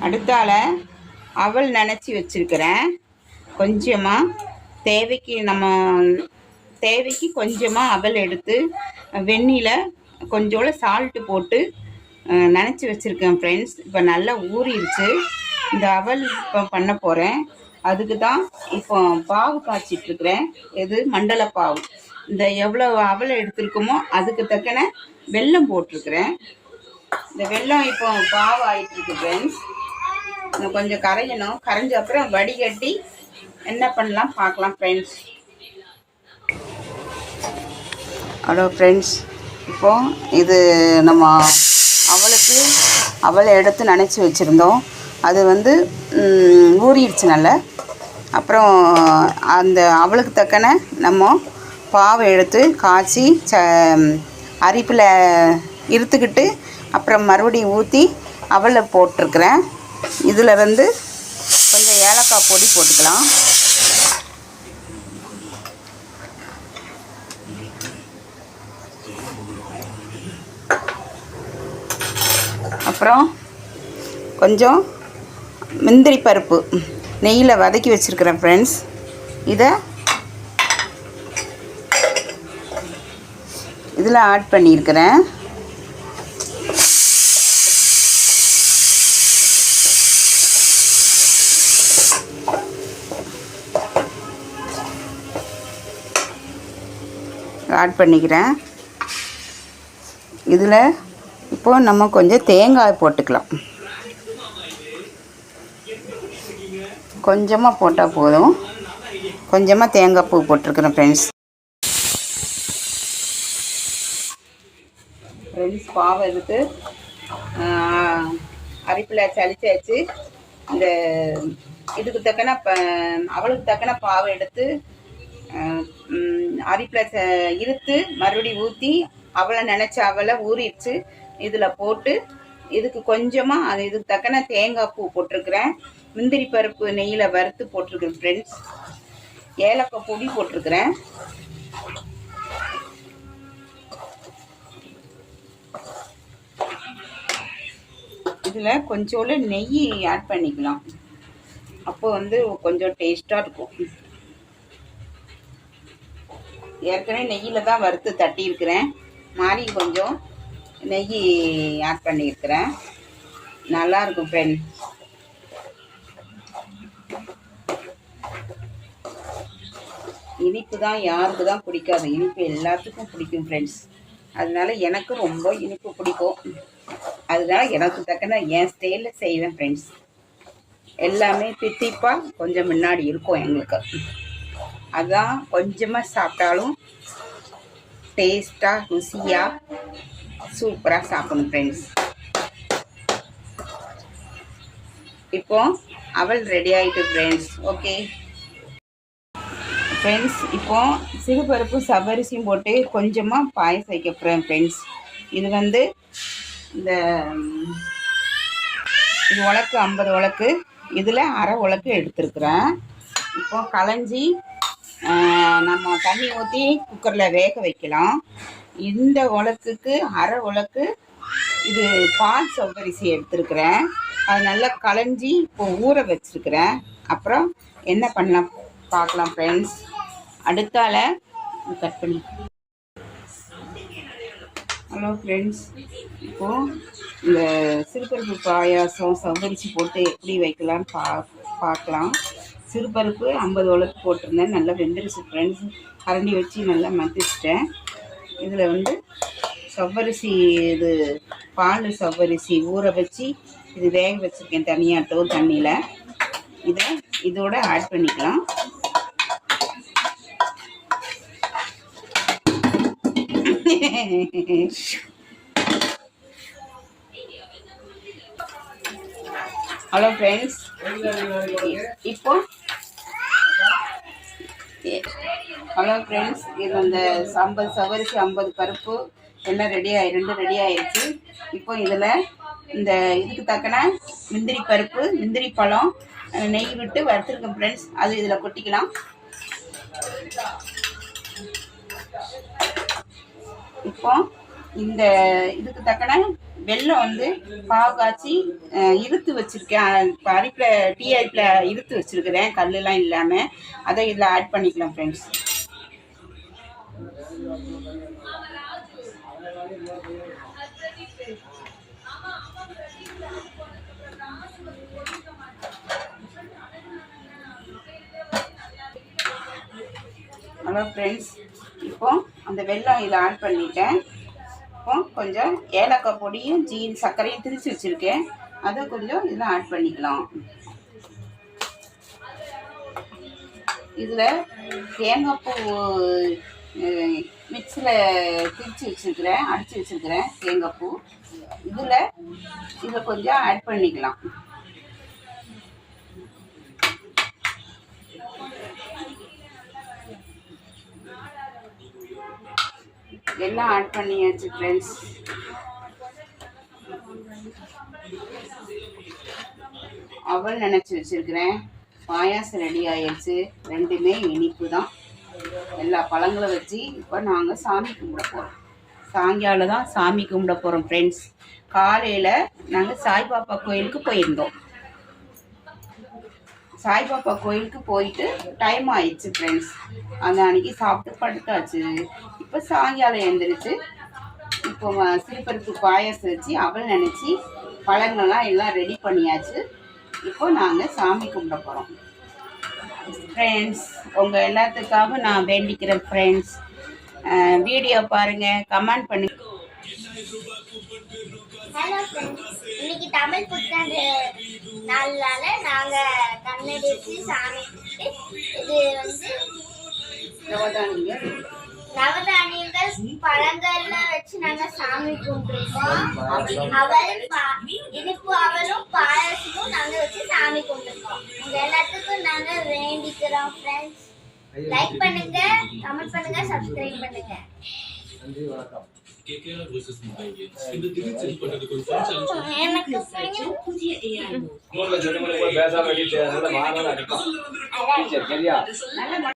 அடுத்தால அவல் நனைச்சி வச்சுருக்கிறேன். கொஞ்சமாக தேவைக்கு கொஞ்சமாக அவல் எடுத்து வெந்நியில் கொஞ்சோண்டு சால்ட்டு போட்டு நனைச்சி வச்சுருக்கேன் ஃப்ரெண்ட்ஸ். இப்போ நல்லா ஊறிடுச்சு. இந்த அவல் இப்போ பண்ண போகிறேன். அதுக்கு தான் இப்போ பாவு காய்ச்சிட்ருக்கிறேன். எது மண்டல பாவு. இந்த எவ்வளோ அவலை எடுத்துருக்கோமோ அதுக்கு தக்கன வெல்லம் போட்டிருக்கிறேன். இந்த வெல்லம் இப்போ பாவு ஆகிட்டுருக்கு ஃப்ரெண்ட்ஸ். இன்னும் கொஞ்சம் கரையணும். கரைஞ்ச அப்புறம் வடிகட்டி என்ன பண்ணலாம் பார்க்கலாம் ஃப்ரெண்ட்ஸ். ஹலோ ஃப்ரெண்ட்ஸ், இப்போது இது நம்ம அவலை எடுத்து நனைச்சி வச்சுருந்தோம். அது ஊறிடுச்சு நல்லா. அப்புறம் அந்த அவளுக்கு தக்கன நம்ம பாவை எடுத்து காய்ச்சி அரிப்பில் இருத்துக்கிட்டு அப்புறம் மறுபடியும் ஊற்றி அவலை போட்டிருக்கிறேன். இதில் கொஞ்சம் ஏலக்காய் பொடி போட்டுக்கலாம். அப்புறம் கொஞ்சம் முந்திரி பருப்பு நெய்யில் வதக்கி வச்சுருக்கிறேன் ஃப்ரெண்ட்ஸ். இதில் ஆட் பண்ணியிருக்கிறேன். ஆட் பண்ணிக்கிறேன். இதில் இப்போது நம்ம கொஞ்சம் தேங்காய் போட்டுக்கலாம். கொஞ்சமாக போட்டால் போதும். கொஞ்சமாக தேங்காய் பூ போட்டிருக்கிறேன் ஃப்ரெண்ட்ஸ். பாவை எடுத்து அரிப்பில் சளிச்சாச்சு. இந்த இதுக்கு தக்கன அவளுக்கு தக்கன பாவை எடுத்து அரிப்பில் இருத்து மறுபடியும் ஊற்றி அவளை நினச்ச அவளை ஊறிடுச்சு. இதில் போட்டு இதுக்கு கொஞ்சமாக இதுக்கு தக்கன தேங்காய் பூ போட்டிருக்கிறேன். முந்திரி பருப்பு நெய்யில் வறுத்து போட்டிருக்கிறேன் ஃப்ரெண்ட்ஸ். ஏலக்காய் பொடி போட்டிருக்கிறேன். இதில் கொஞ்சோண்டு நெய் ஆட் பண்ணிக்கலாம். அப்போ கொஞ்சம் டேஸ்ட்டாக இருக்கும். ஏற்கனவே நெய்யில் தான் வறுத்து தட்டியிருக்கிறேன். மாறி கொஞ்சம் நெய் ஆட் பண்ணியிருக்கிறேன். நல்லாயிருக்கும் ஃப்ரெண்ட். இனிப்பு தான் யாருக்கு தான் பிடிக்காது. இனிப்பு எல்லாத்துக்கும் பிடிக்கும் ஃப்ரெண்ட்ஸ். அதனால எனக்கு ரொம்ப இனிப்பு பிடிக்கும். அதனால எனக்கு தக்கன என் ஸ்டைலில் செய்வேன் ஃப்ரெண்ட்ஸ். எல்லாமே தித்திப்பாக கொஞ்சம் முன்னாடி இருக்கும் எங்களுக்கு. அதான் கொஞ்சமாக சாப்பிட்டாலும் டேஸ்ட்டாக ருசியாக சூப்பராக சாப்பிடணும் ஃப்ரெண்ட்ஸ். இப்போ அவல் ரெடி ஆகிட்டு ஃப்ரெண்ட்ஸ். ஓகே ஃப்ரெண்ட்ஸ், இப்போ சிறுபருப்பு சவ்வரிசியும் போட்டு கொஞ்சமாக பாயசம் வைக்க போகிறேன் ஃப்ரெண்ட்ஸ். இது இந்த இது உலக்கு 50 உலக்கு. இதில் அரை உலக்கு எடுத்துருக்குறேன். இப்போ களைஞ்சி நம்ம தண்ணி ஊற்றி குக்கரில் வேக வைக்கலாம். இந்த உலக்குக்கு அரை உலக்கு இது பால் சவ்வரிசி எடுத்துருக்குறேன். அது நல்லா களைஞ்சி இப்போ ஊற வச்சுருக்கிறேன். அப்புறம் என்ன பண்ணலாம் பார்க்கலாம் ஃப்ரெண்ட்ஸ். அடுத்தால கட் பண்ணி. ஹலோ ஃப்ரெண்ட்ஸ், இப்போது இந்த சிறுபருப்பு பாயாசம் சவ்வரிசி போட்டு எப்படி வைக்கலான்னு பார்க்கலாம். சிறுபருப்பு 50 உலக்கு போட்டிருந்தேன். நல்லா வெந்துருச்சு ஃப்ரெண்ட்ஸ். கரண்டி வச்சு நல்லா மத்திச்சிட்டேன். இதில் சவ்வரிசி இது பால் சவ்வரிசி ஊற வச்சு இது வேக வச்சுருக்கேன் தனியாட்டும் தண்ணியில். இதோட ஆட் பண்ணிக்கலாம். ஹலோ ஃப்ரெண்ட்ஸ், இப்போ ஹலோ ஃப்ரெண்ட்ஸ், இது அந்த 50 சவரிசி 50 பருப்பு எல்லாம் ரெடி ஆயிடுச்சு. இப்போ இதில் இந்த இதுக்கு தக்கன முந்திரி பருப்பு முந்திரி பழம் நெய் விட்டு வறுத்துருக்கேன் ஃப்ரெண்ட்ஸ். அது இதில் கொட்டிக்கலாம். இப்போ இந்த இதுக்கு தக்கன வெல்லம் வந்து பாவு காய்ச்சி இருத்து வச்சிருக்கேன். இப்போ அரிப்பில் டீ அரிப்பில் இருத்து வச்சிருக்கிறேன், கல்லுலாம் இல்லாமல். அதை இதில் ஆட் பண்ணிக்கலாம் ஃப்ரெண்ட்ஸ். ஹலோ ஃப்ரெண்ட்ஸ், இப்போ அந்த வெல்லம் இதில் ஆட் பண்ணிட்டேன். இப்போ கொஞ்சம் ஏலக்காய் பொடியும் சர்க்கரையும் திரிச்சு வச்சுருக்கேன், அதை கொஞ்சம் இதில் ஆட் பண்ணிக்கலாம். இதில் தேங்காய் பூ மிக்ஸியில் திரிச்சு வச்சுருக்கிறேன், அடித்து வச்சுருக்கிறேன் தேங்காய் பூ. இதில் கொஞ்சம் ஆட் பண்ணிக்கலாம். எல்லாம் ஆட் பண்ணியாச்சு ஃப்ரெண்ட்ஸ். அவல் நினச்சி வச்சுருக்கிறேன், பாயாசம் ரெடி ஆயிடுச்சு. ரெண்டுமே இனிப்பு தான். எல்லா பழங்களும் வச்சு இப்போ நாங்கள் சாமி கும்பிட போகிறோம். சாயங்காலம் தான் சாமி கும்பிட போகிறோம் ஃப்ரெண்ட்ஸ். காலையில் நாங்கள் சாய்பாபா கோயிலுக்கு போயிருந்தோம். சாய்பாபா கோயிலுக்கு போயிட்டு டைம் ஆயிடுச்சு ஃப்ரெண்ட்ஸ். அந்த அன்னைக்கு சாப்பிட்டு படுத்தாச்சு. இப்போ சாயங்காலம் எழுந்திரிச்சு இப்போ சிறுபருப்பு பாயாசம் வச்சு அவள் நினச்சி பழங்கள்லாம் எல்லாம் ரெடி பண்ணியாச்சு. இப்போ நாங்கள் சாமி கும்பிட போகிறோம் ஃப்ரெண்ட்ஸ். உங்கள் எல்லாத்துக்காக நான் வேண்டிக்கிறேன் ஃப்ரெண்ட்ஸ். வீடியோ பாருங்கள், கமெண்ட் பண்ணுங்க. ஹலோ ஃப்ரெண்ட்ஸ், இன்னைக்கு தமிழ் புத்தாண்டு நாளால நாங்க கண்ணடி வச்சு சாமி இது வந்து நவதானியங்கள் பழங்கள்லாம் வச்சு நாங்க சாமி கும்பிட்டுருக்கோம். இனிப்பு அவலும் பாயாசமும் நாங்க வச்சு சாமி கும்பிட்டுருக்கோம். உங்க எல்லாத்துக்கும் நாங்க வேண்டிக்கிறோம் ஃப்ரெண்ட்ஸ். லைக் பண்ணுங்க, கமெண்ட் பண்ணுங்க, சப்ஸ்கிரைப் பண்ணுங்க. நன்றி, வணக்கம். KKR versus Mumbai Indians. இந்த திடீர் பண்ணது ஒரு ஃபன் எனக்கு புதிய AI. மூணு ஜனங்களே பேசாம வெளியே நல்ல மாறன அடிக்கும். சரியா? நல்ல